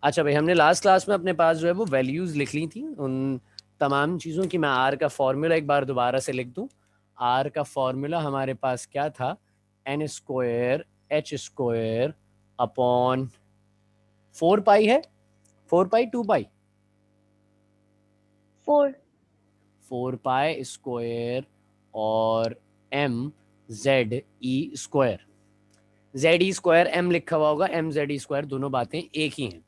अच्छा भाई, हमने लास्ट क्लास में अपने पास जो है वो वैल्यूज लिख ली थी उन तमाम चीज़ों की। मैं आर का फॉर्मूला एक बार दोबारा से लिख दूं। आर का फॉर्मूला हमारे पास क्या था? N square H square upon 4 pi है। 4 पाई 2 पाई? 4। 4 पाई स्क्वायर और एम जेड ई स्क्वायर। जेड ई स्क्वायर एम लिखा हुआ होगा, एम जेड ई स्क्वायर, दोनों बातें एक ही हैं।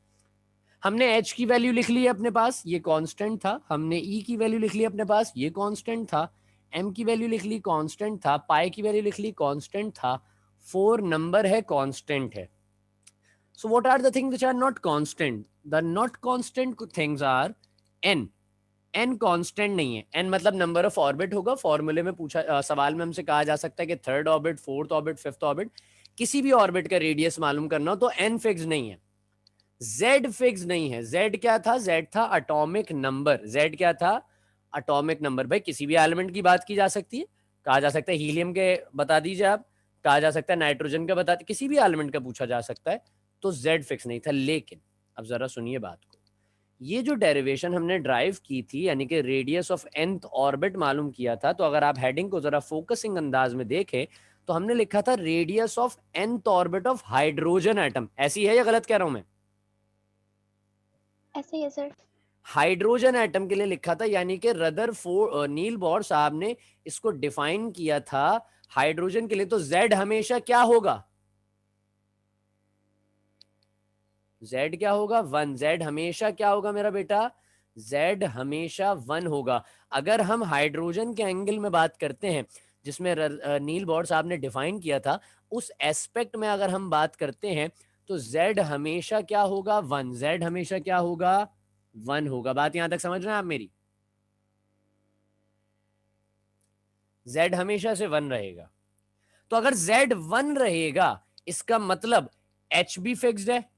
हमने h की वैल्यू लिख ली है अपने पास, ये कांस्टेंट था। हमने e की वैल्यू लिख ली अपने पास, ये कांस्टेंट था। m की वैल्यू लिख ली, कांस्टेंट था। पाई की वैल्यू लिख ली, कांस्टेंट था। 4 नंबर है, कांस्टेंट है। So what are the things which are not constant? The not constant things are n। n constant नहीं है। n मतलब नंबर ऑफ ऑर्बिट होगा। फॉर्मूले में पूछा सवाल में हमसे कहा जा सकता है कि third orbit, fourth orbit, fifth orbit, किसी भी ऑर्बिट का रेडियस मालूम करना हो तो n फिक्स नहीं है। Z फिक्स नहीं है। Z क्या था? Z था एटॉमिक नंबर। Z क्या था? Atomic number. भाई किसी भी एलिमेंट की बात की जा सकती है। कहा जा सकता है हीलियम के बता दीजिए आप, कहा जा सकता है नाइट्रोजन का बता, किसी भी एलिमेंट का पूछा जा सकता है। तो Z फिक्स नहीं था। लेकिन अब जरा सुनिए बात को। ये जो डेरिवेशन हमने ड्राइव की थी, यानी कि रेडियस ऑफ nth ऑर्बिट मालूम किया था, तो अगर आप हेडिंग को जरा फोकसिंग अंदाज में देखें तो हमने लिखा था radius of nth orbit of hydrogen atom. ऐसी है या गलत कह रहा हूं मैं? ऐसे ही है सर। हाइड्रोजन एटम के लिए लिखा था, यानी कि रदरफोर्ड नील बोर साहब ने इसको डिफाइन किया था हाइड्रोजन के लिए। तो जेड हमेशा क्या होगा? जेड क्या होगा? 1। जेड हमेशा क्या होगा मेरा बेटा? जेड हमेशा 1 होगा। अगर हम हाइड्रोजन के एंगल में बात करते हैं जिसमें नील बोर साहब ने डिफाइन किया था, उस एस्पेक्ट में अगर हम बात करते हैं तो जेड हमेशा क्या होगा? 1। जेड हमेशा क्या होगा? 1 होगा। बात यहां तक समझ रहे हैं आप मेरी? जेड हमेशा से 1 रहेगा। तो अगर जेड 1 रहेगा, इसका मतलब एच भी फिक्स्ड है,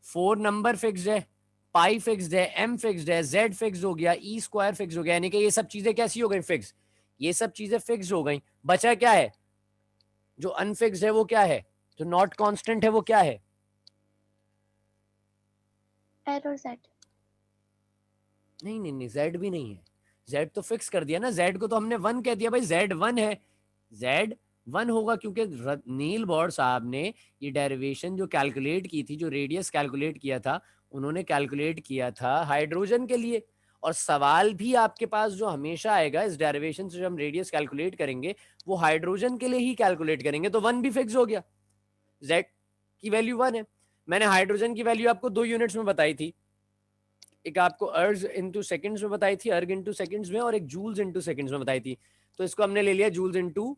4 नंबर फिक्स्ड है, पाई फिक्स्ड है, एम फिक्स्ड है, जेड फिक्स हो गया, ई स्क्वायर फिक्स हो गया। यानी कि ये सब चीजें कैसी हो गई? फिक्स। ये सब चीजें फिक्स हो गई। बचा क्या है? जो अनफिक्स्ड है वो क्या है? जो नॉट कांस्टेंट है वो क्या है? एल और जेड। नहीं नहीं नहीं, जेड भी नहीं है। जेड तो फिक्स कर दिया ना। जेड को तो हमने 1 कह दिया भाई, जेड 1 है। जेड 1 होगा क्योंकि नील बोर साहब ने ये डेरिवेशन जो कैलकुलेट की थी, जो रेडियस कैलकुलेट किया था, उन्होंने कैलकुलेट किया था हाइड्रोजन के लिए। और सवाल भी आपके पास जो हमेशा आएगा इस डेरिवेशन से, जो हम रेडियस कैलकुलेट करेंगे वो हाइड्रोजन के लिए ही कैलकुलेट करेंगे। तो 1 भी फिक्स हो गया। जेड की वैल्यू 1 है। मैंने हाइड्रोजन की वैल्यू आपको 2 यूनिट्स में बताई थी। एक आपको अर्ज इंटू सेकंड्स में बताई थी, अर्ग इंटू सेकंड्स में, और एक जूल्स इंटू सेकंड्स में बताई थी। तो इसको हमने ले लिया जूल्स इंटू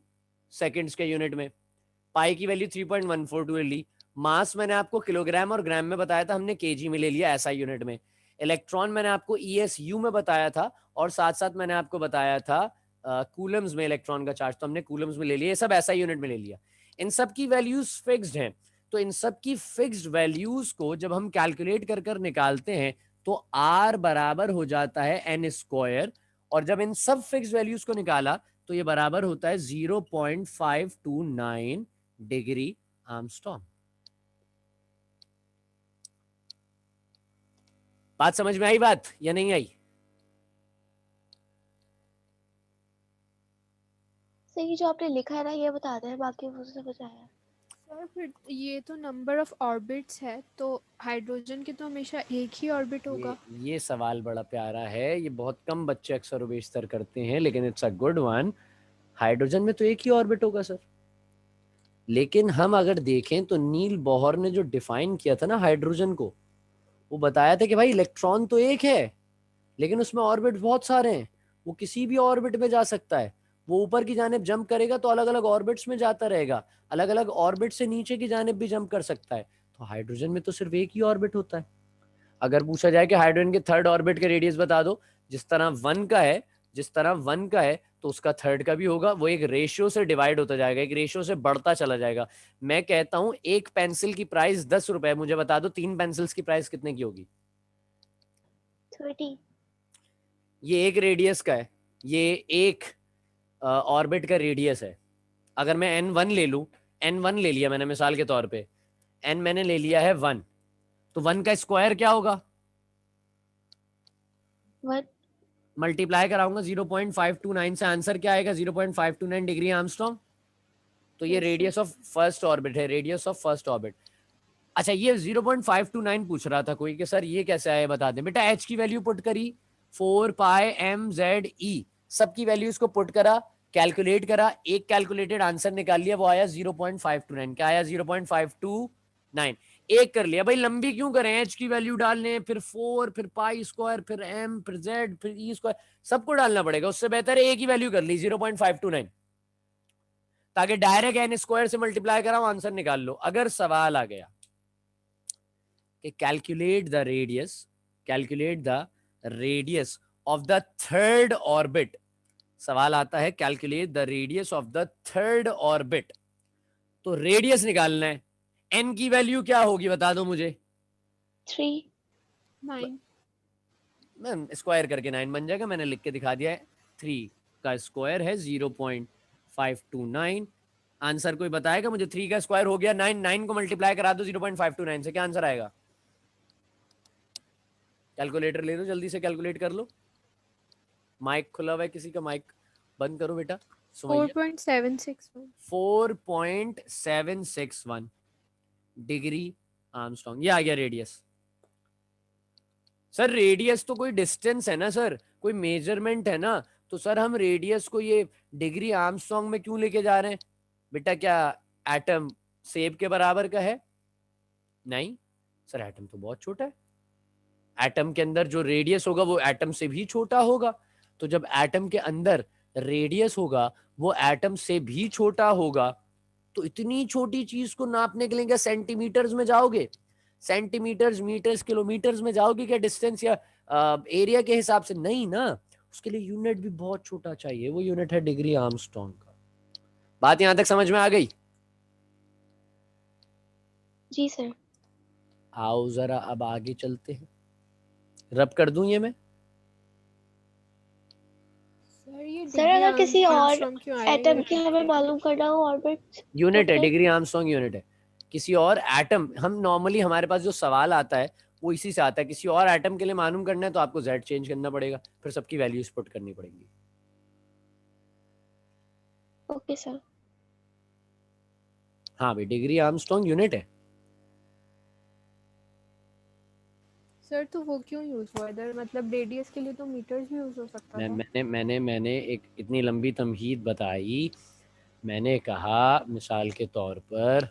सेकंड्स के यूनिट में। पाई की वैल्यू 3.142 ली। मास मैंने आपको किलोग्राम और ग्राम में बताया था, हमने केजी में ले लिया एसआई यूनिट में। इलेक्ट्रॉन मैंने आपको ईएसयू में बताया था, और साथ साथ मैंने आपको बताया था कूलम्स में इलेक्ट्रॉन का चार्ज, तो हमने कूलम्स में ले लिया। ये सब एसआई यूनिट में ले लिया। इन सब की वैल्यूज फिक्स्ड हैं। तो इन सब की फिक्स्ड वैल्यूज को जब हम कैलकुलेट कर कर निकालते हैं तो आर बराबर हो जाता है एन स्क्वायर। और जब इन सब फिक्स्ड वैल्यूज को निकाला तो ये बराबर होता है 0.529 डिग्री आर्मस्ट्रॉन्ग। बात समझ में आई बात या नहीं आई? सही जो आपने लिखा है ना ये बता दें, बाकी वो समझ आया। सर फिर ये तो नंबर ऑफ ऑर्बिट्स है, तो हाइड्रोजन के तो हमेशा एक ही ऑर्बिट ये होगा। ये सवाल बड़ा प्यारा है। ये बहुत कम बच्चे अक्सर बेशतर करते हैं, लेकिन it's a good one. Hydrogen में तो एक ही ऑर्बिट होगा सर। लेकिन हम अगर देखें तो नील बोहर ने जो डिफाइन किया था ना हाइड्रोजन को, वो बताया था कि भाई इलेक्ट्रॉन तो एक है लेकिन उसमें ऑर्बिट बहुत सारे हैं। वो किसी भी ऑर्बिट में जा सकता है। वो ऊपर की जानिब जंप करेगा तो अलग अलग ऑर्बिट्स में जाता रहेगा, अलग अलग ऑर्बिट से नीचे की जानिब भी जंप कर सकता है। तो हाइड्रोजन में तो सिर्फ एक ही ऑर्बिट होता है। अगर पूछा जाए कि हाइड्रोजन के थर्ड ऑर्बिट के रेडियस बता दो, जिस तरह 1 का है, जिस तरह 1 का है तो उसका थर्ड का भी होगा। वो एक रेशियो से डिवाइड होता जाएगा, एक रेशियो से बढ़ता चला जाएगा। मैं कहता हूं एक पेंसिल की प्राइस 10 रुपए, मुझे बता दो 3 पेंसिल्स की प्राइस कितने की होगी? 30। ये एक रेडियस का है, ये एक ऑर्बिट का रेडियस है। अगर मैं N1 ले लूं, N1 ले लिया मैंने मिसाल के तौर पे, N मैंने ले लिया है 1, तो 1 का स्क्वायर क्या होगा? 1 मल्टीप्लाई कराऊंगा 0.529 से, आंसर क्या आएगा? 0.529 डिग्री आर्मस्ट्रॉन्ग। तो ये Yes, sir. Radius of first orbit है, रेडियस ऑफ फर्स्ट ऑर्बिट। अच्छा, ये 0.529 पूछ रहा था कोई कि सर ये कैसे आया, बता दें। बेटा एच की वैल्यू पुट करी, 4πmze, सबकी वैल्यूज को पुट करा, कैलकुलेट करा, एक कैलकुलेटेड आंसर निकाल लिया, वो आया 0.529। क्या आया? 0.529। एक कर लिया भाई, लंबी क्यों करें? एच की वैल्यू डालने, फिर 4, फिर पाई स्क्वायर, फिर एम, फिर जेड, फिर ई स्क्वायर, सबको डालना पड़ेगा। उससे बेहतर है एक ही वैल्यू कर ली, 0.529, ताकि डायरेक्ट एन स्क्वायर से मल्टीप्लाई कराओ, आंसर निकाल लो। अगर सवाल आ गया कि calculate the radius of the third orbit, सवाल आता है calculate the radius of the third orbit, तो रेडियस निकालना है। एन की वैल्यू क्या होगी बता दो मुझे। 3 9. मैम स्क्वायर करके 9 बन जाएगा, मैंने लिख के दिखा दिया है। 3 का स्क्वायर है 0.529। आंसर कोई बताएगा मुझे? 3 का स्क्वायर हो गया 9, 9 को मल्टीप्लाई करा दो 0.529 से, क्या आंसर आएगा? कैलकुलेटर ले लो, जल्दी से कैलकुलेट कर लो। माइक खुला हुआ है किसी का? माइक बंद करो बेटा। 4.761. 4.761 डिग्री आर्मस्ट्रॉन्ग। ये आ गया रेडियस। सर रेडियस तो कोई डिस्टेंस है ना सर, कोई मेजरमेंट है ना, तो सर हम रेडियस को ये डिग्री आर्मस्ट्रॉन्ग में क्यों लेके जा रहे हैं? बेटा क्या एटम सेब के बराबर का है? नहीं सर, एटम तो बहुत छोटा है। एटम के अंदर जो रेडियस होगा वो एटम से भी छोटा होगा। तो जब एटम के अंदर रेडियस होगा वो एटम से भी छोटा होगा, तो इतनी छोटी चीज को नापने के लिए क्या सेंटीमीटर्स में जाओगे? सेंटीमीटर्स, मीटर्स, किलोमीटर्स में जाओगे क्या डिस्टेंस या एरिया के हिसाब से? नहीं ना, उसके लिए यूनिट भी बहुत छोटा चाहिए, वो यूनिट है डिग्री आर्मस्ट्रॉन्ग का। बात यहां तक समझ में आ गई? जी सर। आओ जरा अब आगे चलते हैं। रब कर दूं ये मैं? सर ये सर अगर किसी और आर्मस्ट्रॉन्ग क्यों आया एटम ये की हमें मालूम करना हो ऑर्बिट, यूनिट है, फिर डिग्री आर्मस्ट्रॉन्ग यूनिट है। किसी और एटम, हम नॉर्मली हमारे पास जो सवाल आता है वो इसी से आता है। किसी और एटम के लिए मालूम करना है तो आपको जेड चेंज करना पड़ेगा, फिर सबकी वैल्यूज पुट करनी पड़ेंगी। Okay sir. हाँ भाई, डिग्री आर्मस्ट्रॉन्ग यूनिट है। सर तो वो क्यों यूज हुआ इधर? मतलब रेडियस के लिए तो मीटर्स भी यूज हो सकता था। मैंने एक इतनी लंबी तमहीद बताई। मैंने कहा मिसाल के तौर पर,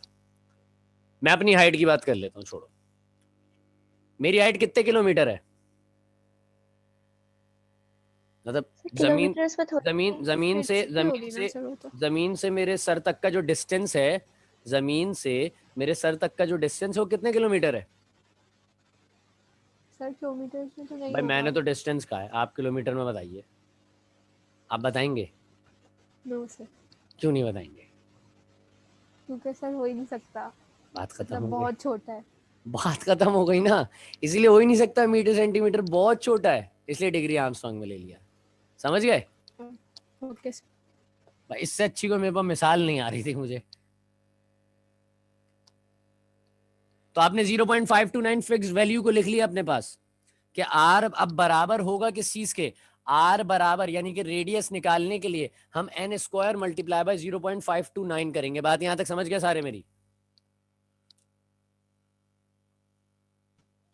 मैं अपनी हाइट की बात कर लेता हूँ, छोड़ो। मेरी हाइट कितने किलोमीटर है? मतलब जमीन किलोमीटर्स में थोड़ी जमीन जमीन से फीट्स भी होगी ना सर वो तो। जमीन से मेरे सर तक का जो डिस्टेंस है, जमीन से मेरे सर तक का जो डिस्टेंस है वो कितने किलोमीटर है? सर किलोमीटर्स में तो नहीं भाई मैंने होगा। तो डिस्टेंस कहा है, आप किलोमीटर में बताइए। आप बताएंगे? नो सर, क्यों नहीं बताएंगे? क्योंकि सर हो ही नहीं सकता, बात खत्म मतलब हो गई। बहुत छोटा है। बात खत्म हो गई ना, इसलिए हो ही नहीं सकता। मीटर सेंटीमीटर बहुत छोटा है, इसलिए डिग्री आर्मस्ट्रॉन्ग में ले लिया। समझ गए? Okay sir. भाई इससे अच्छी कोई मेरे पास मिसाल नहीं आ रही थी मुझे। तो आपने 0.529 फिक्स वैल्यू को लिख लिया अपने पास कि आर अब बराबर होगा किस चीज के? आर बराबर, यानी कि रेडियस निकालने के लिए हम एन स्क्वायर मल्टीप्लाई बाय 0.529 करेंगे। बात यहां तक समझ गए सारे मेरी?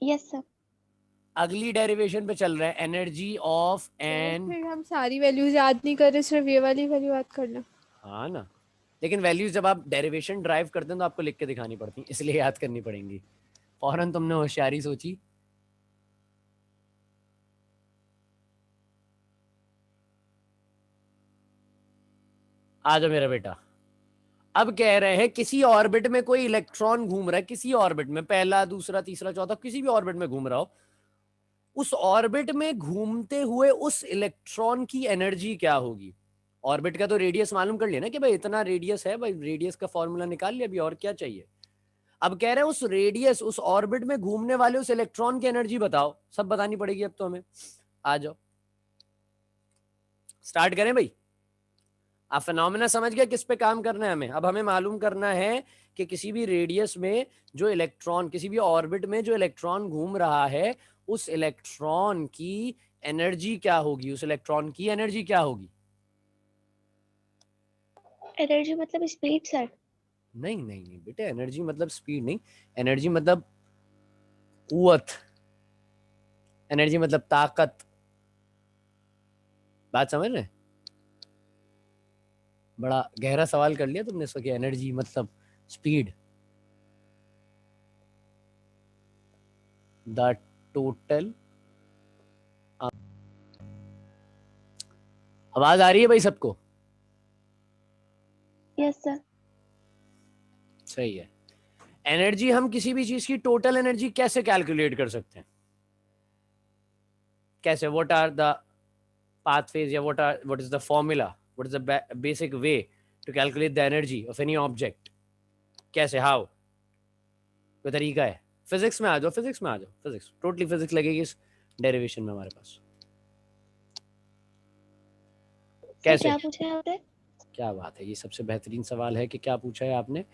Yes sir. अगली डेरिवेशन पे चल रहे हैं, एनर्जी ऑफ सर एन। फिर हम सारी वैल्यूज याद नहीं कर रहे, सिर्फ ये वाली वैल्यू याद करना। हाँ ना, लेकिन वैल्यूज जब आप डेरिवेशन ड्राइव करते हैं तो आपको लिख के दिखानी पड़ती है, इसलिए याद करनी पड़ेंगी। फौरन तुमने होशियारी सोची। आ जाओ मेरा बेटा। अब कह रहे हैं किसी ऑर्बिट में कोई इलेक्ट्रॉन घूम रहा है, किसी ऑर्बिट में, पहला, दूसरा, तीसरा, चौथा, किसी भी ऑर्बिट में घूम रहा हो। उस ऑर्बिट में घूमते हुए उस इलेक्ट्रॉन की एनर्जी क्या होगी? ऑर्बिट का तो रेडियस मालूम कर लिया ना कि भाई इतना रेडियस है, भाई रेडियस का फॉर्मूला निकाल लिया, अभी और क्या चाहिए? अब कह रहे हैं उस रेडियस, उस ऑर्बिट में घूमने वाले उस इलेक्ट्रॉन की एनर्जी बताओ। सब बतानी पड़ेगी अब तो हमें। आ जाओ, स्टार्ट करें भाई। आप फिनोमेना समझ गए किस पे काम करना है हमें? अब हमें मालूम करना है कि किसी भी रेडियस में जो इलेक्ट्रॉन, किसी भी ऑर्बिट में जो इलेक्ट्रॉन घूम रहा है, उस इलेक्ट्रॉन की एनर्जी क्या होगी, उस इलेक्ट्रॉन की एनर्जी क्या होगी? एनर्जी मतलब स्पीड सर? नहीं नहीं नहीं बेटे, एनर्जी मतलब स्पीड नहीं, एनर्जी मतलब कुव्वत, एनर्जी मतलब ताकत। बात समझ रहे? बड़ा गहरा सवाल कर लिया तुमने इसको कि एनर्जी मतलब स्पीड। द टोटल, आवाज आ रही है भाई सबको? Yes sir. सही है। एनर्जी, हम किसी भी चीज की टोटल एनर्जी कैसे कैलकुलेट कर सकते हैं? कैसे? व्हाट आर द pathways, या what is the formula, what is the basic way to calculate the energy of any object? कैसे? हाउ? कोई तरीका है? फिजिक्स में आ जाओ, फिजिक्स में आ जाओ, फिजिक्स, टोटली फिजिक्स लगेगी इस डेरिवेशन में हमारे पास। सर कैसे? क्या पूछा है आपने? क्या बात है, ये सबसे बेहतरीन सवाल है कि क्या पूछा है आपने।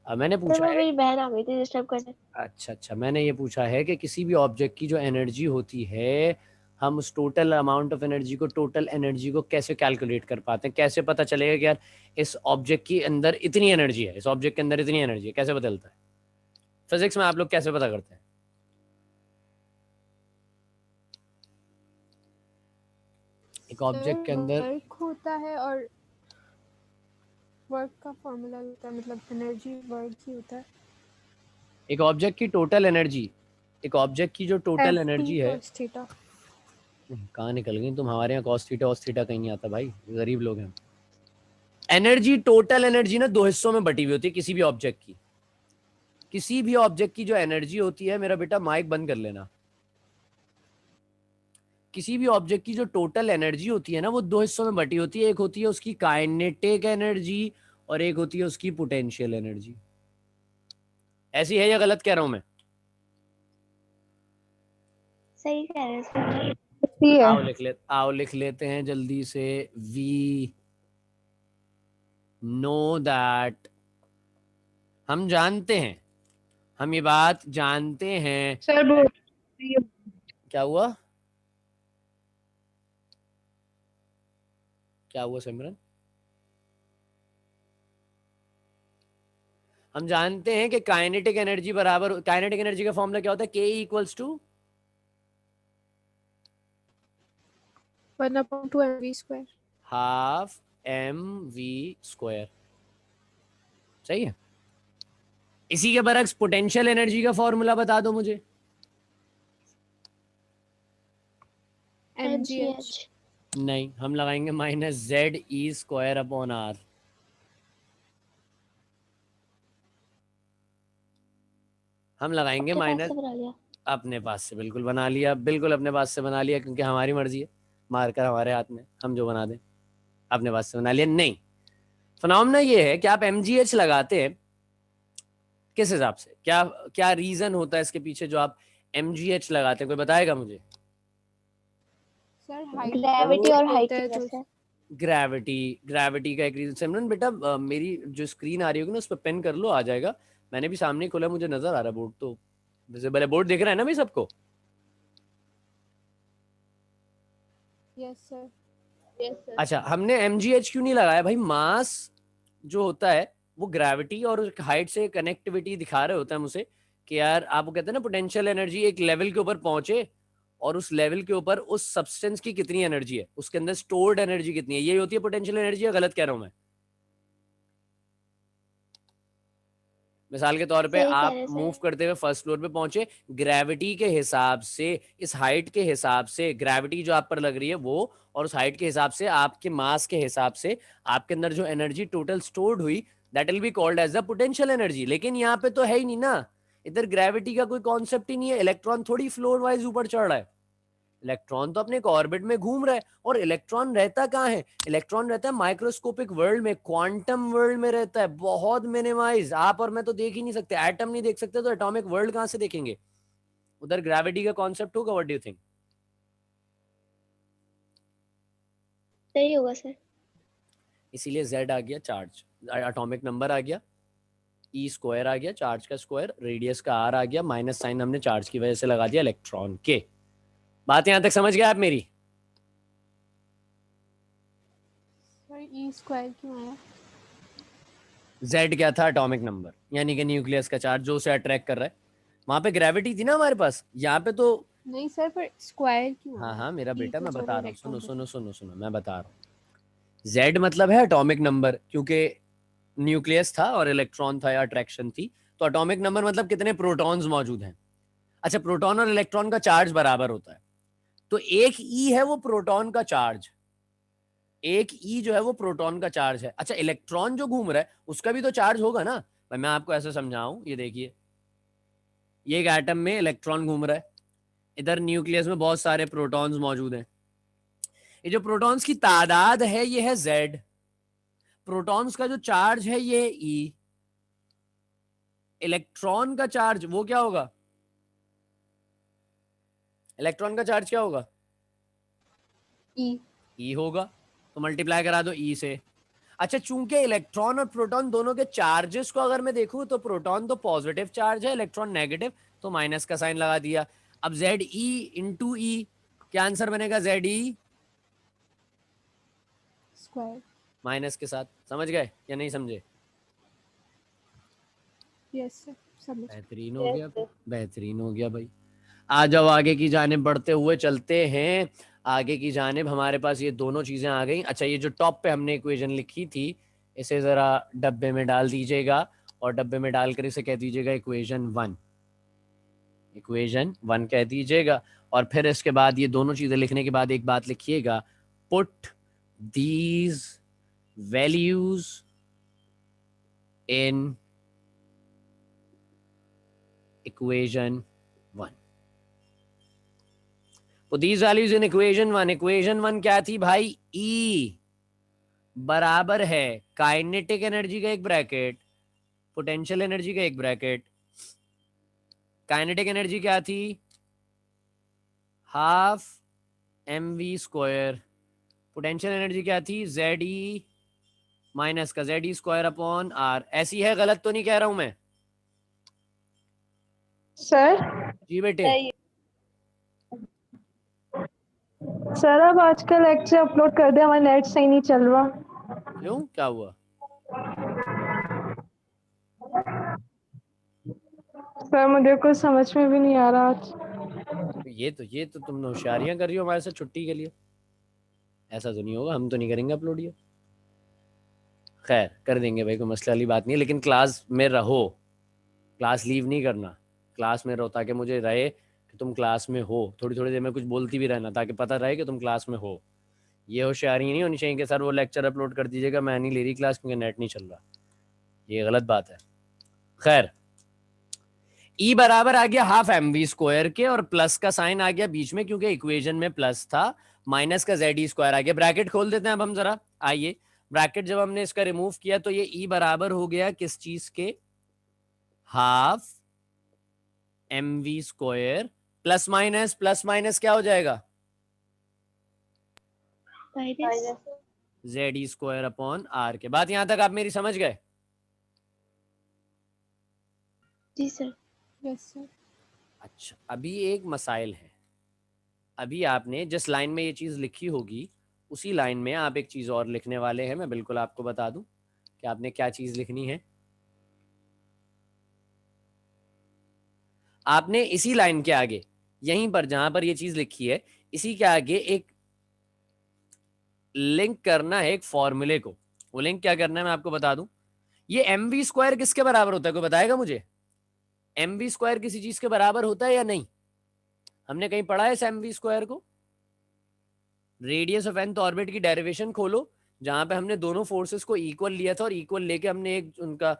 मैंने सर पूछा वो है, मेरी बहन आ गई थी डिस्टर्ब करने। अच्छा अच्छा, मैंने ये पूछा है कि किसी भी ऑब्जेक्ट की जो एनर्जी होती है, हम उस टोटल अमाउंट ऑफ एनर्जी को, टोटल एनर्जी को कैसे कैलकुलेट कर पाते हैं? कैसे पता चलेगा कि यार इस ऑब्जेक्ट के अंदर इतनी एनर्जी है, इस ऑब्जेक्ट के अंदर इतनी एनर्जी है, कैसे पता चलता है? फिजिक्स में आप लोग कैसे पता करते हैं? एक ऑब्जेक्ट के अंदर वर्क होता है और वर्क का फॉर्मूला होता है, मतलब एनर्जी वर्क ही होता है। एक ऑब्जेक्ट की टोटल एनर्जी, एक ऑब्जेक्ट की जो टोटल FT एनर्जी है, cos थीटा। कहाँ निकल गई तुम? हमारे यहाँ कॉस थीटा ऑस थीटा कहीं नहीं आता भाई, गरीब लोग हैं। एनर्जी, टोटल एनर्जी ना दो हिस्सों में बटी हुई होती है किसी भी ऑब्जेक्ट की। किसी भी ऑब्जेक्ट की जो एनर्जी होती है, मेरा बेटा माइक बंद कर लेना, किसी भी ऑब्जेक्ट की जो टोटल एनर्जी होती है ना, वो दो हिस्सों में बटी होती है। एक होती है उसकी काइनेटिक एनर्जी और एक होती है उसकी पोटेंशियल एनर्जी। ऐसी है या गलत कह रहा हूं मैं? सही कह रहे हैं सर। आओ लिख लेते हैं जल्दी से। वी नो दैट, हम जानते हैं, हम ये बात जानते हैं। सर बोल। क्या हुआ? क्या हुआ सिमरन? हम जानते हैं कि काइनेटिक एनर्जी बराबर, काइनेटिक एनर्जी का फॉर्मूला क्या होता है? K equals to 1/2 mv²। Half M V square. सही है। इसी के बरक्स पोटेंशियल एनर्जी का फॉर्मूला बता दो मुझे। mgh। mgh। नहीं, हम लगाएंगे -ZE² अपॉन R। हम लगाएंगे अपने पास माइनस, से बना लिया। अपने पास से बिल्कुल बना लिया, बिल्कुल अपने पास से बना लिया, क्योंकि हमारी मर्जी है, मार्कर हमारे हाथ में, हम जो बना दें। अपने पास से बना लिया नहीं। फिनोमेना ये है कि आप MGH लगाते हैं किस हिसाब से? क्या क्या रीजन होता है इसके पीछे जो आप MGH लगाते हैं? कोई बताएगा मुझे? सर हाइट ग्रेविटी और हाइट होता की है वजह तो से। ग्रेविटी, ग्रेविटी का एक रीजन। सिमरन बेटा, मेरी जो स्क्रीन आ रही होगी ना, उस पर पेन कर लो, आ जाएगा। मैंने भी सामने खोला, मुझे नजर आ रहा है बोर्ड, तो विजिबल है, बोर्ड दिख रहा है ना भाई सबको? Yes sir. अच्छा, हमने MGH क्यों नहीं लगाया भाई? मास जो होता है वो ग्रेविटी और हाइट से कनेक्टिविटी दिखा रहे होते हैं मुझे, कि यार आप वो कहते हैं ना, पोटेंशियल एनर्जी एक लेवल के ऊपर पहुंचे और उस लेवल के ऊपर उस सब्सटेंस की कितनी एनर्जी है, उसके अंदर स्टोर्ड एनर्जी कितनी है, यही होती है पोटेंशियल एनर्जी। या गलत कह रहा हूं मैं? मिसाल के तौर पे सही कह आप रहे हैं मूव सर। करते हुए फर्स्ट फ्लोर पे पहुंचे, ग्रेविटी के हिसाब से, इस हाइट के हिसाब से, ग्रेविटी जो आप पर लग रही है वो, और उस हाइट के हिसाब से, आपके मास के हिसाब से, आपके अंदर जो एनर्जी टोटल स्टोर्ड हुई, that will be called as the potential energy. लेकिन यहाँ पे तो है ही नहीं ना, इधर ग्रेविटी का कोई कॉन्सेप्ट ही नहीं है, इलेक्ट्रॉन थोड़ी फ्लोर वाइज ऊपर चढ़ रहा है। इलेक्ट्रॉन तो अपने एक ऑर्बिट में घूम रहा है, और इलेक्ट्रॉन रहता कहाँ है? इलेक्ट्रॉन रहता है माइक्रोस्कोपिक वर्ल्ड में, क्वांटम वर्ल्ड में रहता है, बहुत मिनिमाइज। आप और मैं तो देख ही नहीं सकते, एटम नहीं देख सकते, तो एटॉमिक वर्ल्ड कहां से देखेंगे? उधर ग्रेविटी का कॉन्सेप्ट होगा। What do you think? सही होगा सर। इसीलिए Z आ गया चार्ज, एटॉमिक नंबर आ गया, E स्क्वायर आ गया चार्ज का स्क्वायर, रेडियस का R आ गया, माइनस साइन हमने चार्ज की वजह से लगा दिया इलेक्ट्रॉन के। बात यहां तक समझ गए आप मेरी? सर ई स्क्वायर क्यों आया? Z क्या था? एटॉमिक नंबर, यानी कि न्यूक्लियस का चार्ज जो उसे अट्रैक्ट कर रहा है। वहां पे ग्रेविटी थी ना हमारे पास, यहाँ पे तो नहीं सर, पर स्क्वायर क्यों हाँ आया? हाँ मेरा ई बेटा, तो मैं दोनों बता रहा हूँ, इलेक्ट्रॉन सुनो के सुनो साथ। सुनो सुनो, मैं बता रहा हूँ। Z मतलब है एटॉमिक नंबर, क्योंकि न्यूक्लियस था और इलेक्ट्रॉन था या अट्रैक्शन थी, तो एटॉमिक नंबर मतलब कितने प्रोटॉन्स मौजूद हैं। अच्छा, प्रोटॉन और इलेक्ट्रॉन का चार्ज बराबर होता है, तो एक ई है वो प्रोटॉन का चार्ज, एक ई जो है वो प्रोटॉन का चार्ज है। अच्छा, इलेक्ट्रॉन जो घूम रहा है उसका भी तो चार्ज होगा ना भाई। मैं आपको ऐसे समझाऊं, ये देखिए, ये एक एटम में इलेक्ट्रॉन घूम रहा है, इधर न्यूक्लियस में बहुत सारे प्रोटॉन्स मौजूद हैं। ये जो प्रोटॉन्स की तादाद है ये है Z, प्रोटॉन्स का जो चार्ज है ये E, इलेक्ट्रॉन का चार्ज वो क्या होगा? इलेक्ट्रॉन का चार्ज क्या होगा? ई। ई होगा, तो मल्टीप्लाई करा दो ई से। अच्छा, चूंकि इलेक्ट्रॉन और प्रोटॉन दोनों के चार्जेस को अगर मैं देखूं तो प्रोटॉन तो पॉजिटिव चार्ज है, इलेक्ट्रॉन नेगेटिव, तो माइनस का साइन लगा दिया। अब जेड ई इंटू ई, क्या आंसर बनेगा? Z E square. माइनस के साथ। समझ गए या नहीं समझे? यस सर, समझ। बेहतरीन हो गया, बेहतरीन हो गया भाई। आ जाओ आगे की जानिब बढ़ते हुए चलते हैं। आगे की जानिब हमारे पास ये दोनों चीजें आ गई। अच्छा, ये जो टॉप पे हमने इक्वेशन लिखी थी इसे जरा डब्बे में डाल दीजिएगा, और डब्बे में डालकर इसे कह दीजिएगा इक्वेशन 1, इक्वेशन 1 कह दीजिएगा। और फिर इसके बाद ये दोनों चीजें लिखने के बाद एक बात लिखिएगा, put these values in equation 1। तो these values in equation 1, equation 1 क्या थी भाई? E बराबर है काइनेटिक एनर्जी का एक ब्रैकेट, पोटेंशियल एनर्जी का एक ब्रैकेट। काइनेटिक एनर्जी क्या थी? Half mv²। पोटेंशियल एनर्जी क्या थी? Ze माइनस का Ze² अपॉन आर। ऐसी है, गलत तो नहीं कह रहा हूं मैं? सर जी बेटे। सर अब आज का लेक्चर अपलोड कर दे, हमारा नेट सही नहीं चल रहा। क्यों, क्या हुआ? सर मुझे कुछ समझ में भी नहीं आ रहा आज। ये तो तुम होशियारियां कर रही हो हमारे साथ छुट्टी के लिए। ऐसा तो नहीं होगा, हम तो नहीं करेंगे अपलोड ये। खैर कर देंगे भाई, कोई मसला वाली बात नहीं है, लेकिन क्लास में रहो, क्लास लीव नहीं करना, क्लास में रहो ताकि मुझे रहे कि तुम क्लास में हो। थोड़ी थोड़ी देर में कुछ बोलती भी रहना ताकि पता रहे कि तुम क्लास में हो। ये होशियारी नहीं होनी चाहिए कि सर वो लेक्चर अपलोड कर दीजिएगा, मैं नहीं ले रही क्लास क्योंकि नेट नहीं चल रहा। ये गलत बात है। खैर, ई बराबर आ गया हाफ mv² के, और प्लस का साइन आ गया बीच में क्योंकि इक्वेशन में प्लस था, माइनस का Ze² आ गया। ब्रैकेट खोल देते हैं अब हम जरा, आइए। ब्रैकेट जब हमने इसका रिमूव किया तो ये ई बराबर हो गया किस चीज के? हाफ mv², प्लस माइनस क्या हो जाएगा? माइनस। Ze² अपॉन आर के। बात यहां तक आप मेरी समझ गए? जी सर। Yes sir. अच्छा, अभी एक मसाइल है। अभी आपने जिस लाइन में ये चीज लिखी होगी उसी लाइन में आप एक चीज और लिखने वाले हैं। मैं बिल्कुल आपको बता दूं कि आपने क्या चीज लिखनी है। आपने इसी लाइन के आगे, यहीं पर जहां पर ये चीज लिखी है, इसी के आगे एक लिंक करना है एक फॉर्मूले को। वो लिंक क्या करना है मैं आपको बता दूं। ये mv² किसके बराबर होता है, कोई बताएगा मुझे? mv² किसी चीज के बराबर होता है या नहीं? हमने कहीं पढ़ा है इस mv² को? रेडियस ऑफ nth ऑर्बिट की डेरिवेशन खोलो, जहां पे हमने दोनों फोर्सेस को इक्वल लिया था, और इक्वल लेके हमने एक उनका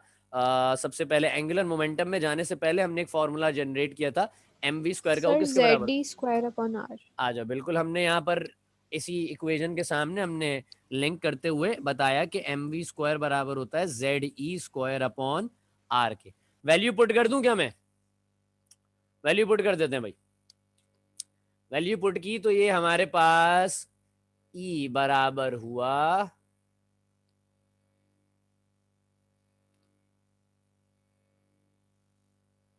सबसे पहले एंगुलर मोमेंटम में जाने से पहले हमने एक फॉर्मूला जनरेट किया था mv² का। वो सर किसके बराबर? Ze² upon are. आ जाओ, बिल्कुल हमने यहाँ पर इसी इक्वेशन के सामने हमने लिंक करते हुए बताया कि mv² बराबर होता है Ze² अपॉन आर के। वैल्यू पुट कर दूं क्या मैं? वैल्यू पुट कर देते हैं भाई। वैल्यू पुट की तो ये हमारे पास E बराबर हुआ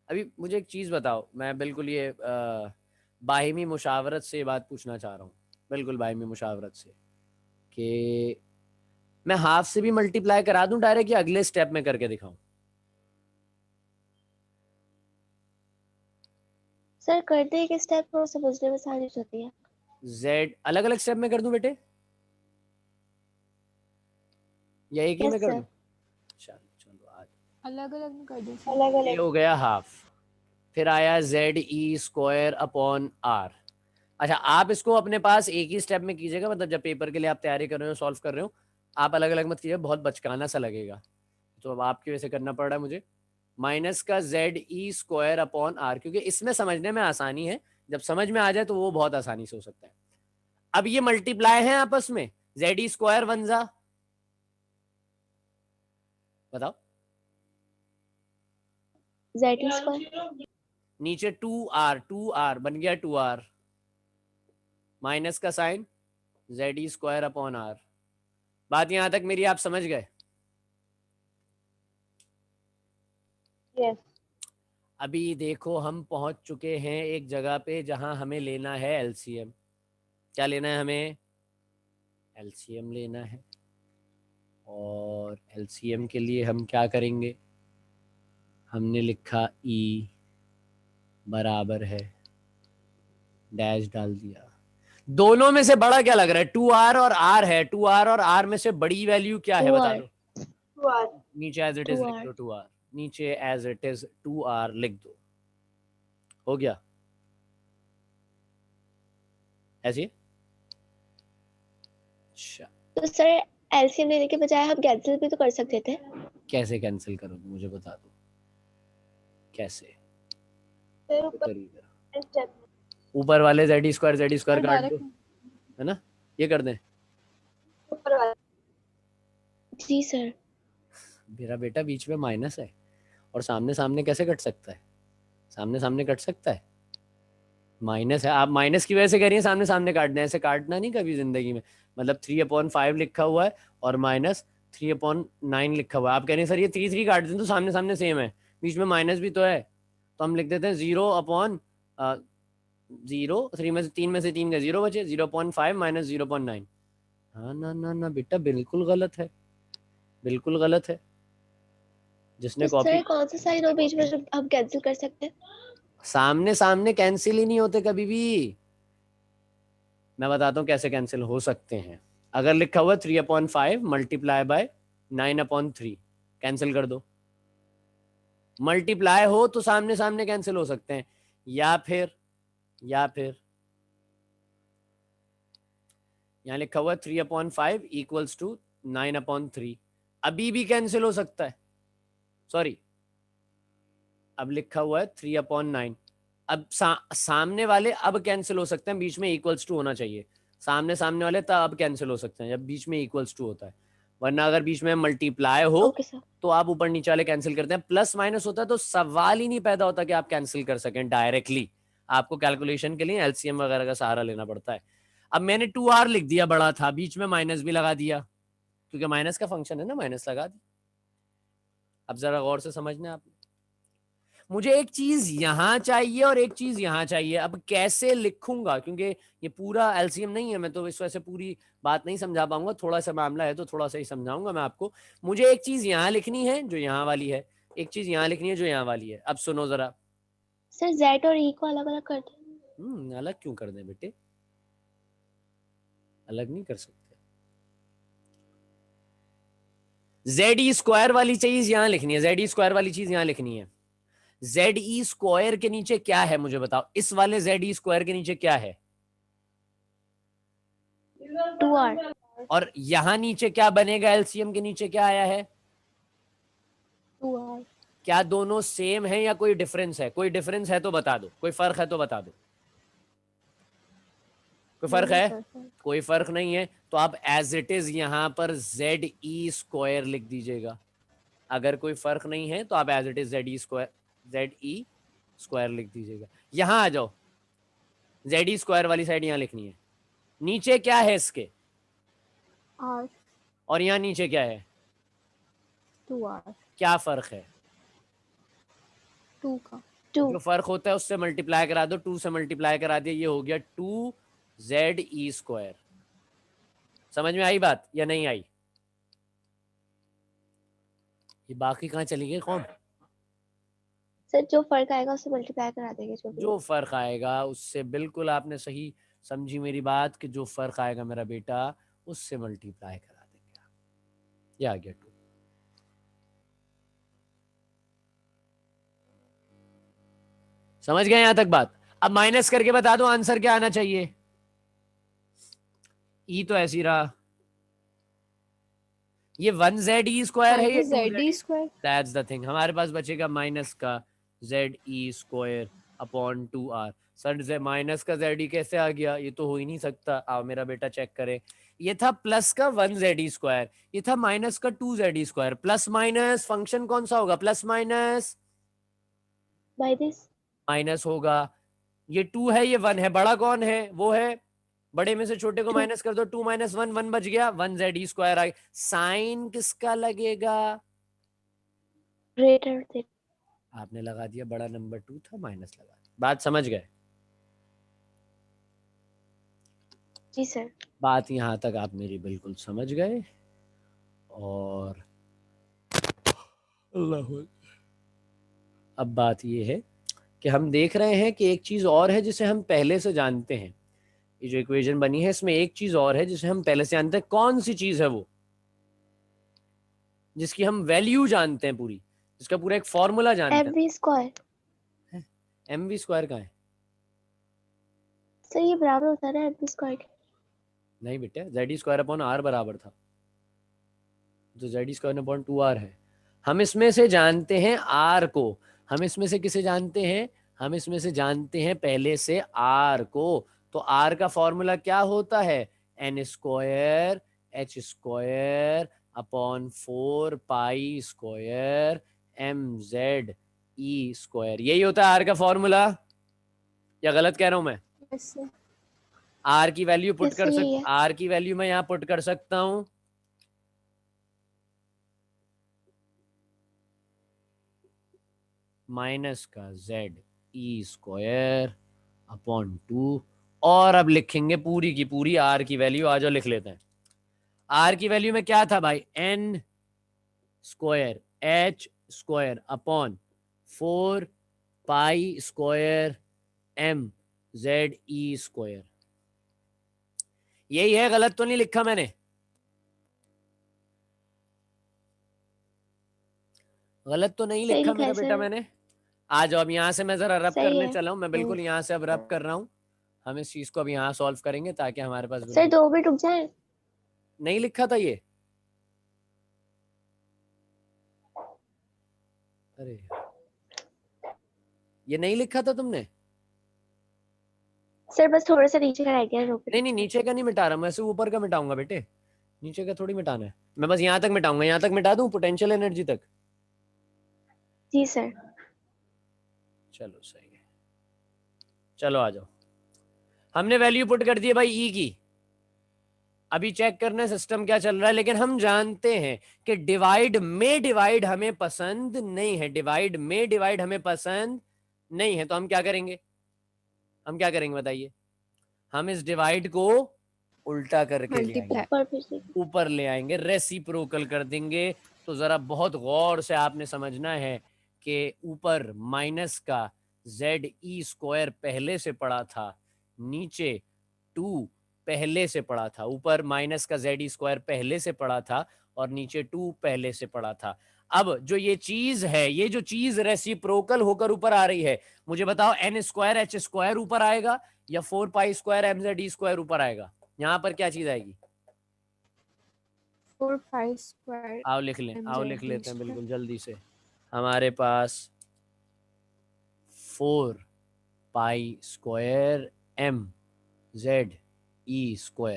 अभी मुझे एक चीज बताओ, मैं बिल्कुल ये बाहिमी मुशावरत से बात पूछना चाह रहा हूँ, बिल्कुल बाहिमी मुशावरत से, कि मैं हाफ से भी मल्टीप्लाई करा दूं डायरेक्ट, या अगले स्टेप में करके दिखाऊं? सर करते हैं कि स्टेप को समझने में आसानी होती है। जेड अलग अलग स्टेप में कर दूं बेटे, या एक ही यस में कर सर। दूं? चलो चलो आज अलग अलग में कर दो सर। अलग ये अलग। हो गया हाफ, फिर आया जेड ई स्क्वायर अपॉन आर। अच्छा, आप इसको अपने पास एक ही स्टेप में कीजिएगा, मतलब जब पेपर के लिए आप तैयारी कर रहे हो, सॉल्व कर रहे हो, आप अलग अलग मत कीजिए, बहुत बचकाना सा लगेगा। तो अब आपकी वजह से करना पड़ रहा है मुझे। माइनस का जेड ई स्क्वायर अपॉन आर, क्योंकि इसमें समझने में आसानी है, जब समझ में आ जाए तो वो बहुत आसानी से हो सकता है। अब ये मल्टीप्लाई है आपस में, जेड ई स्क्वायर वन जा, बताओ, जेड स्क्वायर। नीचे टू आर बन गया, टू आर माइनस का साइन, जेड ई स्क्वायर अपॉन आर। बात यहां तक मेरी आप समझ गए? यस। अभी देखो हम पहुंच चुके हैं एक जगह पे जहां हमें लेना है एलसीएम। क्या लेना है हमें? एलसीएम लेना है। और एलसीएम के लिए हम क्या करेंगे? हमने लिखा ई बराबर है, डैश डाल दिया। दोनों में से बड़ा क्या लग रहा है? टू आर और आर है, टू आर और आर में से बड़ी वैल्यू क्या है टू बता आर। दो। Two R. नीचे एज इट इज टू लिख आर। दो, टू आर, नीचे as it is two R लिख दो। हो गया ऐसे? अच्छा, तो सर एलसीएम लेने के बजाय हम कैंसिल भी तो कर सकते थे। कैसे कैंसिल करोगे मुझे बता दो, कैसे फिर तो ऊपर करिएगा? स्टेप। ऊपर वाले जेड स्क्वायर सर काट दो, डायरेक्ट है ना, ये कर दें। ऊपर वाला। जी सर। मेरा बेटा बीच में माइनस है, और सामने सामने कैसे कट सकता है? सामने सामने कट सकता है? माइनस है, आप माइनस की वजह से कह रही हैं सामने सामने काटना है, ऐसे काटना नहीं कभी जिंदगी में। मतलब 3/5 लिखा हुआ है और माइनस 3/9 लिखा हुआ है, आप कह रहे हैं सर ये 3 3 काट दें तो सामने सामने सेम है, बीच में माइनस भी तो है, तो हम लिख देते हैं 0/0। 3 में से 3 का 0 बचे, 0.5 माइनस 0.9। हाँ ना ना ना बेटा, बिल्कुल गलत है, बिल्कुल गलत है। जिसने तो कॉपी, सर कौन सा साइन और बीच में जो हम कैंसिल कर सकते हैं? सामने सामने कैंसिल ही नहीं होते कभी भी। मैं बताता हूँ कैसे कैंसिल हो सकते हैं। अगर लिखा हुआ 3/5 मल्टीप्लाई बाय 9/3, कैंसिल कर दो। मल्टीप्लाई हो तो सामने सामने कैंसिल हो सकते हैं, या फिर यहाँ लिखा हुआ 3/5 इक्वल्स टू 9/3, अभी भी कैंसिल हो सकता है। सॉरी, अब लिखा हुआ है 3/9। अब सामने वाले अब कैंसिल हो सकते हैं, बीच में इक्वल्स टू होना चाहिए। सामने सामने वाले तब अब कैंसिल हो सकते हैं जब बीच में इक्वल्स टू होता है, वरना अगर बीच में मल्टीप्लाई हो ओके सर। तो आप ऊपर नीचे वाले कैंसिल करते हैं। प्लस माइनस होता है तो सवाल ही नहीं पैदा होता कि आप कैंसिल कर सकें डायरेक्टली, आपको कैलकुलेशन के लिए एलसीएम वगैरह का सहारा लेना पड़ता है। अब मैंने 2r लिख दिया, बड़ा था, बीच में माइनस भी लगा दिया, क्योंकि माइनस का फंक्शन है ना, माइनस लगा दी। अब जरा गौर से समझना आप, मुझे एक चीज यहां चाहिए और एक चीज यहां चाहिए, अब कैसे लिखूंगा, क्योंकि ये पूरा एलसीएम नहीं है, मैं तो इस वजह से पूरी बात नहीं समझा पाऊंगा, थोड़ा सा मामला है तो थोड़ा सा ही समझाऊंगा मैं आपको। मुझे एक चीज यहां लिखनी है जो यहाँ वाली है, एक चीज यहाँ लिखनी है जो यहाँ वाली है। अब सुनो जरा। सर जेड और ई को अलग अलग कर दो। अलग क्यों कर दें बेटे? अलग नहीं कर सकते। जेड ई स्क्वायर वाली चीज यहाँ लिखनी है, जेड ई स्क्वायर वाली चीज यहाँ लिखनी है। जेड ई स्क्वायर के नीचे क्या है मुझे बताओ, इस वाले जेड ई स्क्वायर के नीचे क्या है? Two R. और यहां नीचे क्या बनेगा? एलसीएम के नीचे क्या आया है? 2r। क्या दोनों सेम है या कोई डिफरेंस है? कोई डिफरेंस है तो बता दो, कोई फर्क है तो बता दो। कोई फर्क नहीं है? Sir sir. कोई फर्क नहीं है, तो आप एज इट इज यहां पर जेड ई स्क्वायर लिख दीजिएगा। अगर कोई फर्क नहीं है तो आप as it is Z E square लिख दीजिएगा। यहां आ जाओ, जेड ई स्क्वायर वाली साइड यहां लिखनी है। नीचे क्या है इसके? r। और यहां नीचे क्या है? 2r। क्या फर्क है? 2 का। 2 जो फर्क होता है उससे मल्टीप्लाई करा दो, 2 से मल्टीप्लाई करा दिया, ये हो गया 2ZE²। समझ में आई बात या नहीं आई? ये बाकी कहाँ चली गई कौन? सर जो फर्क आएगा उससे मल्टीप्लाई करा देंगे जो भी जो फर्क आएगा उससे, बिल्कुल आपने सही समझी मेरी बात, कि जो फर्क आएगा मेरा बेटा उससे मल्टीप्लाई करा देंगे। ये आ गया 2। समझ गए यहां तक बात? अब माइनस करके बता दो आंसर क्या आना चाहिए। ई तो ऐसी रहा, ये 1ZE² है, ये -ZE²। That's the thing. हमारे पास बचेगा माइनस का ZE² अपॉन 2R। सर से माइनस का ZE कैसे आ गया? ये तो हो ही नहीं सकता। आओ मेरा बेटा चेक करे, ये था प्लस का 1ZE², ये था माइनस का 2ZE²। प्लस माइनस फंक्शन कौन सा होगा? Plus minus by this. Minus होगा। ये 2 है, ये 1 है, बड़ा कौन है? वो है, बड़े में से छोटे को 2 माइनस कर दो, 2 - 1 1 बच गया, 1ZE² आ। साइन किसका लगेगा? Greater than. आपने लगा दिया, बड़ा नंबर 2 था, माइनस लगा दिया। बात समझ गए? जी सर। बात यहां तक आप मेरी बिल्कुल समझ गए। और अल्लाह, अब बात ये है कि हम देख रहे हैं कि एक चीज और है जिसे हम पहले से जानते हैं। ये जो इक्वेशन बनी है इसमें एक चीज और है जिसे हम पहले से जानते हैं। कौन सी चीज है वो? जिसकी हम वैल्यू जानते हैं पूरी, जिसका पूरा एक फॉर्मूला जानते mv²। हैं। mv² का है? सर ये बराबर होता है ना mv² के? नहीं बेटा, ZE² अपॉन R बराबर था, जो ZE² अपॉन 2R है। हम इसमें से जानते हैं R को। हम इसमें से किसे जानते हैं? हम इसमें से जानते हैं पहले से R को। तो R का फॉर्मूला क्या होता है? n² h² upon 4π² mze²। यही होता है R का फॉर्मूला, या गलत कह रहा हूं मैं? ऐसे R की वैल्यू पुट यस कर सर यही सकता, है। R की वैल्यू मैं यहाँ पुट कर सकता हूं, माइनस का ZE² अपॉन 2। और अब लिखेंगे पूरी की पूरी R की वैल्यू। आ जाओ लिख लेते हैं। R की वैल्यू में क्या था भाई? n² h² upon 4π² mze²। यही है, गलत तो नहीं लिखा मैंने? गलत तो नहीं सही लिखा लिखा मेरा है बेटा सर। मैंने? आ जाओ, अब यहाँ से मैं जरा रब सही करने है। चला हूँ। मैं बिल्कुल यहाँ से अब रब कर रहा हूँ। हम इस चीज को अब यहाँ सॉल्व करेंगे ताकि हमारे पास सर बिल्कुल 2 मिनट रुक जाए। नहीं लिखा था ये। अरे यार, ये नहीं लिखा था तुमने? सर बस थोड़ा सा नीचे का रह गया, 2 नहीं मिनट नहीं, रुक नीचे का नहीं मिटा रहा मैं, सिर्फ ऊपर का मिटाऊंगा बेटे। नीचे का थोड़ी मिटाना है, मैं बस यहाँ तक मिटाऊंगा। यहाँ तक मिटा दूं, पोटेंशियल एनर्जी तक। जी सर। चलो सही है, चलो आ जाओ। हमने वैल्यू पुट कर दी है भाई ई की। अभी चेक करना है सिस्टम क्या चल रहा है, लेकिन हम जानते हैं कि डिवाइड में डिवाइड हमें पसंद नहीं है। डिवाइड में डिवाइड हमें पसंद नहीं है, तो हम क्या करेंगे? हम क्या करेंगे बताइए? हम इस डिवाइड को उल्टा करके ले आएंगे, मल्टीप्लाई। पर फिर से ऊपर ले आएंगे, रेसिप्रोकल कर देंगे। तो जरा बहुत गौर से आपने समझना है कि ऊपर माइनस का ZE² पहले से पड़ा था, नीचे 2 पहले से पड़ा था। ऊपर माइनस का ZE² पहले से पड़ा था और नीचे 2 पहले से पड़ा था। अब जो ये चीज है, ये जो चीज रेसिप्रोकल होकर ऊपर आ रही है, मुझे बताओ n² h² ऊपर आएगा या 4π² mze² ऊपर आएगा? यहाँ पर क्या चीज आएगी? 4π² आओ लिख लें, आओ लिख लेते हैं mze²। बिल्कुल जल्दी से। हमारे पास 4π² mze²,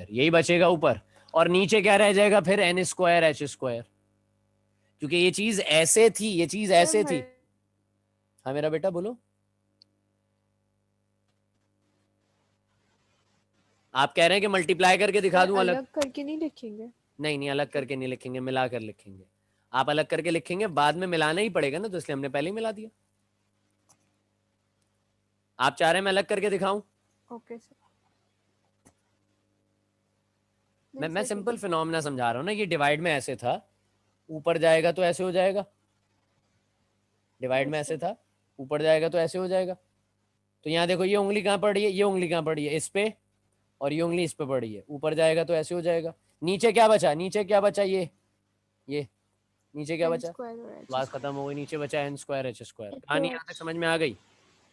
यही बचेगा ऊपर। और नीचे क्या रह जाएगा फिर? n² h², क्योंकि ये चीज ऐसे थी, ये चीज ऐसे थी। हाँ मेरा बेटा बोलो। आप कह रहे हैं कि मल्टीप्लाई करके दिखा दूं अलग? अलग करके नहीं लिखेंगे? नहीं नहीं, अलग करके नहीं लिखेंगे, मिलाकर लिखेंगे। आप अलग करके लिखेंगे, बाद में मिलाना ही पड़ेगा ना, तो इसलिए हमने पहले ही मिला दिया। आप चाह रहे हैं मैं अलग करके दिखाऊं? Okay sir. मैं नहीं सर, ठीक सिंपल है। फिनोमेना समझा रहा हूँ ना। ये डिवाइड में ऐसे था, ऊपर जाएगा तो ऐसे हो जाएगा। डिवाइड में यस ऐसे सर। था, ऊपर जाएगा तो ऐसे हो जाएगा। तो यहाँ देखो, ये उंगली कहाँ पड़ी है, ये उंगली कहाँ पड़ी है, इस पे, और ये उंगली इस पे पड़ी है। ऊपर जाएगा तो ऐसे हो जाएगा। नीचे क्या बचा, नीचे क्या बचा, ये नीचे क्या एन बचा? स्क्वायर और एच बात खत्म स्क्वायर। हो गई। नीचे बचा एन स्क्वायर एच स्क्वायर। टू कहानी यहाँ तक एच। समझ में आ गई?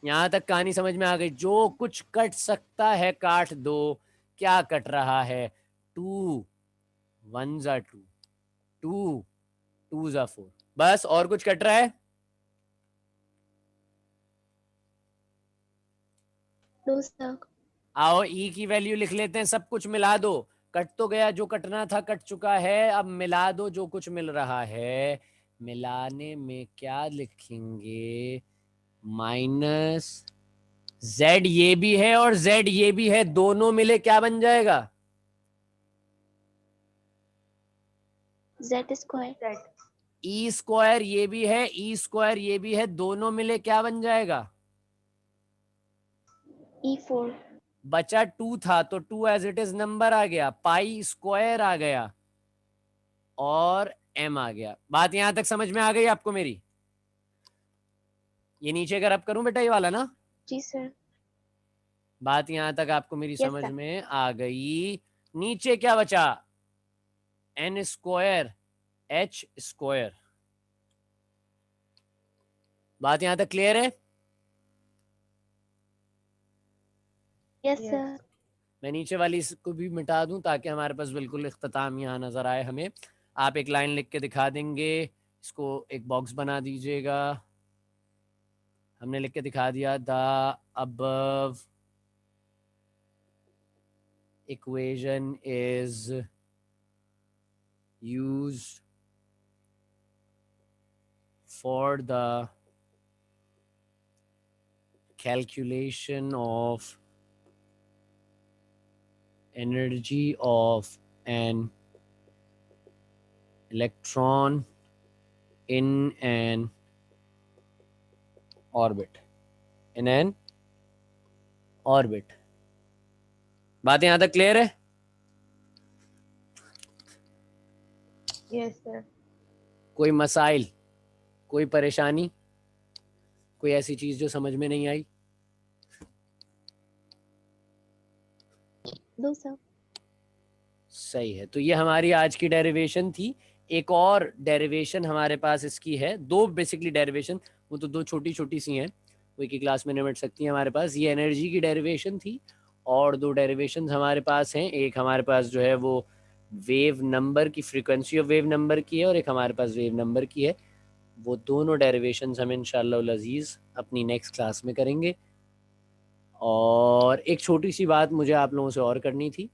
यहाँ तक कहानी समझ में आ गई। जो कुछ कट सकता है काट दो। क्या कट रहा है? 2 1 जा 2, 2 2 जा 4, बस। और कुछ कट रहा है? No sir. आओ ई की वैल्यू लिख लेते हैं, सब कुछ मिला दो। कट तो गया, जो कटना था कट चुका है। अब मिला दो जो कुछ मिल रहा है। मिलाने में क्या लिखेंगे? माइनस जेड ये भी है और जेड ये भी है, दोनों मिले क्या बन जाएगा? Z square. ई स्क्वायर ये भी है, ई स्क्वायर ये भी है, दोनों मिले क्या बन जाएगा? E4। बचा 2 था तो 2 एज इट इज नंबर आ गया, पाई स्क्वायर आ गया और एम आ गया। बात यहां तक समझ में आ गई आपको मेरी? ये नीचे अगर अब करूं बेटा, ये वाला ना। जी सर। बात यहां तक आपको मेरी यस समझ सर। में आ गई? नीचे क्या बचा? N square H square. बात यहां तक क्लियर है? Yes sir. मैं नीचे वाली इसको भी मिटा दूं ताकि हमारे पास बिल्कुल इख्तिताम यहाँ नजर आए हमें। आप एक लाइन लिख के दिखा देंगे, इसको एक बॉक्स बना दीजिएगा। हमने लिख के दिखा दिया, the above equation is used for the calculation of energy of an electron in an orbit. In an orbit. बात यहां तक क्लियर है? Yes sir. कोई मसाइल, कोई परेशानी, कोई ऐसी चीज जो समझ में नहीं आई? No sir. सही है। तो ये हमारी आज की डेरिवेशन थी। एक और डेरिवेशन हमारे पास इसकी है, दो बेसिकली डेरिवेशन, वो तो दो छोटी छोटी सी हैं, वो एक ही क्लास में निपट सकती है हमारे पास। ये एनर्जी की डेरिवेशन थी और दो डेरिवेशन हमारे पास हैं। एक हमारे पास जो है वो वेव नंबर की, फ्रीक्वेंसी ऑफ वेव नंबर की है, और एक हमारे पास वेव नंबर की है। वो दोनों डेरिवेशन हम इंशाअल्लाह अज़ीज़ अपनी नेक्स्ट क्लास में करेंगे। और एक छोटी सी बात मुझे आप लोगों से और करनी थी।